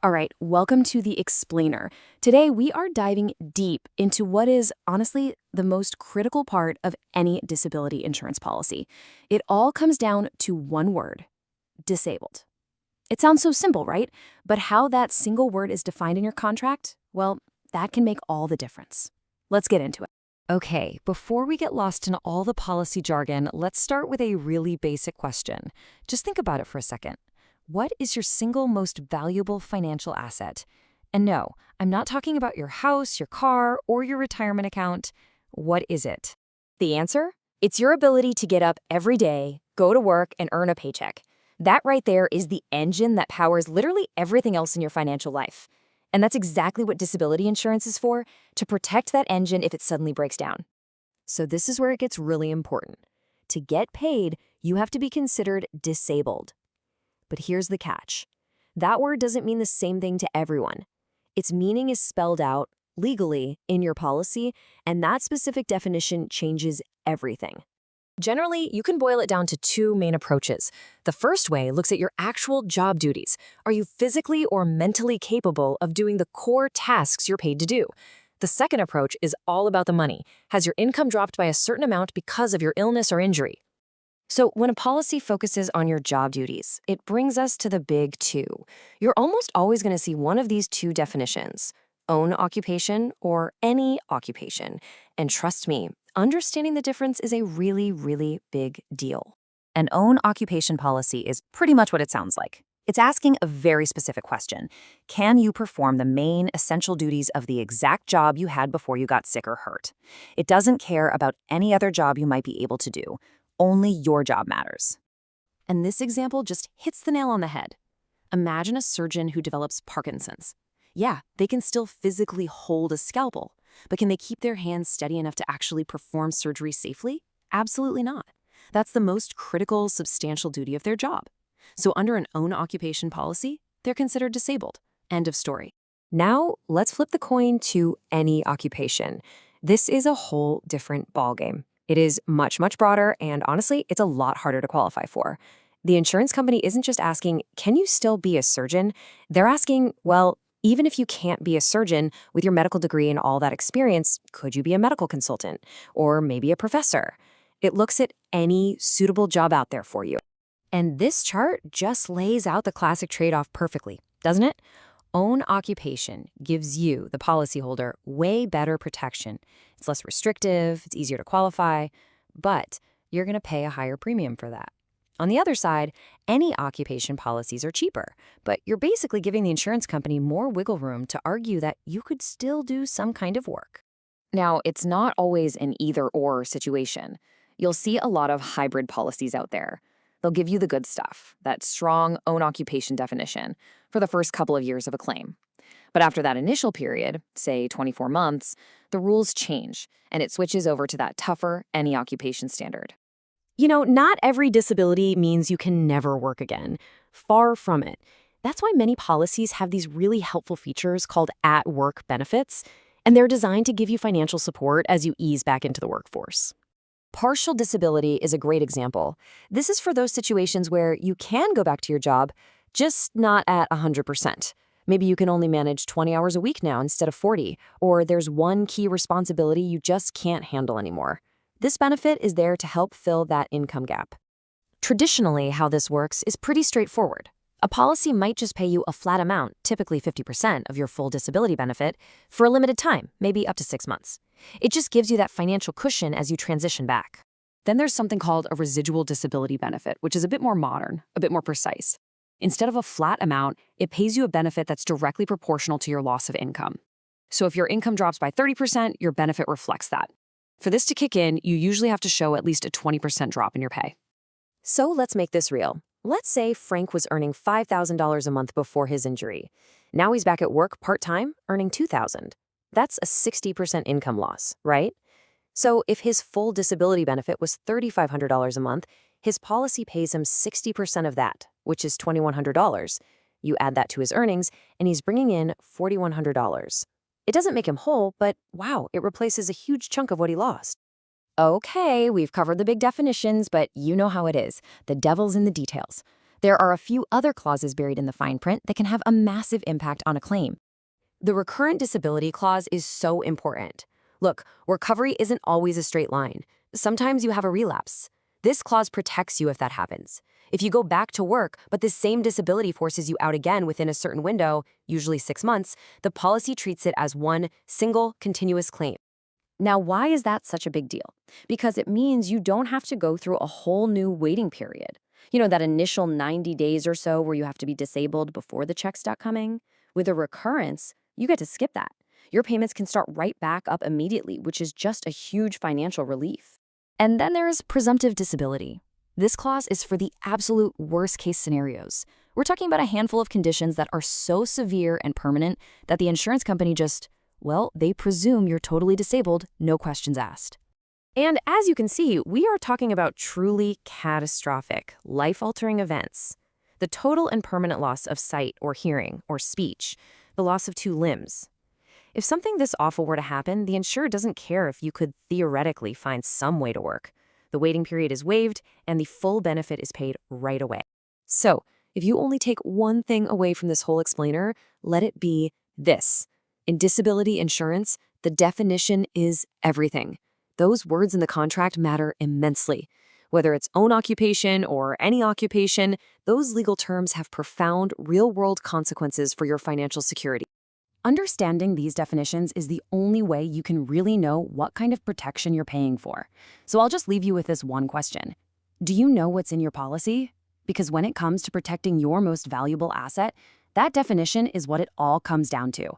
All right, welcome to The Explainer. Today, we are diving deep into what is, honestly, the most critical part of any disability insurance policy. It all comes down to one word: disabled. It sounds so simple, right? But how that single word is defined in your contract, well, that can make all the difference. Let's get into it. Okay, before we get lost in all the policy jargon, let's start with a really basic question. Just think about it for a second. What is your single most valuable financial asset? And no, I'm not talking about your house, your car, or your retirement account. What is it? The answer? It's your ability to get up every day, go to work, and earn a paycheck. That right there is the engine that powers literally everything else in your financial life. And that's exactly what disability insurance is for, to protect that engine if it suddenly breaks down. So this is where it gets really important. To get paid, you have to be considered disabled. But here's the catch. That word doesn't mean the same thing to everyone. Its meaning is spelled out legally in your policy, and that specific definition changes everything. Generally, you can boil it down to two main approaches. The first way looks at your actual job duties. Are you physically or mentally capable of doing the core tasks you're paid to do? The second approach is all about the money. Has your income dropped by a certain amount because of your illness or injury? So when a policy focuses on your job duties, it brings us to the big two. You're almost always going to see one of these two definitions: own occupation or any occupation. And trust me, understanding the difference is a really, really big deal. An own occupation policy is pretty much what it sounds like. It's asking a very specific question. Can you perform the main essential duties of the exact job you had before you got sick or hurt? It doesn't care about any other job you might be able to do. Only your job matters. And this example just hits the nail on the head. Imagine a surgeon who develops Parkinson's. Yeah, they can still physically hold a scalpel, but can they keep their hands steady enough to actually perform surgery safely? Absolutely not. That's the most critical, substantial duty of their job. So under an own occupation policy, they're considered disabled. End of story. Now, let's flip the coin to any occupation. This is a whole different ballgame. It is much, much broader, and honestly, it's a lot harder to qualify for. The insurance company isn't just asking, can you still be a surgeon? They're asking, well, even if you can't be a surgeon with your medical degree and all that experience, could you be a medical consultant or maybe a professor? It looks at any suitable job out there for you. And this chart just lays out the classic trade-off perfectly, doesn't it? Own occupation gives you, the policyholder, way better protection. It's less restrictive, it's easier to qualify, but you're going to pay a higher premium for that. On the other side, any occupation policies are cheaper, but you're basically giving the insurance company more wiggle room to argue that you could still do some kind of work. Now, it's not always an either-or situation. You'll see a lot of hybrid policies out there. They'll give you the good stuff, that strong own occupation definition, for the first couple of years of a claim. But after that initial period, say 24 months, the rules change, and it switches over to that tougher any occupation standard. You know, not every disability means you can never work again. Far from it. That's why many policies have these really helpful features called at-work benefits, and they're designed to give you financial support as you ease back into the workforce. Partial disability is a great example. This is for those situations where you can go back to your job, just not at 100%. Maybe you can only manage 20 hours a week now instead of 40, or there's one key responsibility you just can't handle anymore. This benefit is there to help fill that income gap. Traditionally, how this works is pretty straightforward. A policy might just pay you a flat amount, typically 50% of your full disability benefit, for a limited time, maybe up to 6 months. It just gives you that financial cushion as you transition back. Then there's something called a residual disability benefit, which is a bit more modern, a bit more precise. Instead of a flat amount, it pays you a benefit that's directly proportional to your loss of income. So if your income drops by 30%, your benefit reflects that. For this to kick in, you usually have to show at least a 20% drop in your pay. So let's make this real. Let's say Frank was earning $5,000 a month before his injury. Now he's back at work part-time, earning $2,000. That's a 60% income loss, right? So if his full disability benefit was $3,500 a month, his policy pays him 60% of that, which is $2,100. You add that to his earnings, and he's bringing in $4,100. It doesn't make him whole, but wow, it replaces a huge chunk of what he lost. Okay, we've covered the big definitions, but you know how it is. The devil's in the details. There are a few other clauses buried in the fine print that can have a massive impact on a claim. The recurrent disability clause is so important. Look, recovery isn't always a straight line. Sometimes you have a relapse. This clause protects you if that happens. If you go back to work, but the same disability forces you out again within a certain window, usually 6 months, the policy treats it as one single continuous claim. Now, why is that such a big deal? Because it means you don't have to go through a whole new waiting period. You know, that initial 90 days or so where you have to be disabled before the checks start coming. With a recurrence, you get to skip that. Your payments can start right back up immediately, which is just a huge financial relief. And then there's presumptive disability. This clause is for the absolute worst-case scenarios. We're talking about a handful of conditions that are so severe and permanent that the insurance company just, well, they presume you're totally disabled, no questions asked. And as you can see, we are talking about truly catastrophic, life-altering events. The total and permanent loss of sight or hearing or speech, the loss of 2 limbs. If something this awful were to happen, the insurer doesn't care if you could theoretically find some way to work. The waiting period is waived, and the full benefit is paid right away. So, if you only take one thing away from this whole explainer, let it be this. In disability insurance, the definition is everything. Those words in the contract matter immensely. Whether it's own occupation or any occupation, those legal terms have profound, real-world consequences for your financial security. Understanding these definitions is the only way you can really know what kind of protection you're paying for. So I'll just leave you with this one question. Do you know what's in your policy? Because when it comes to protecting your most valuable asset, that definition is what it all comes down to.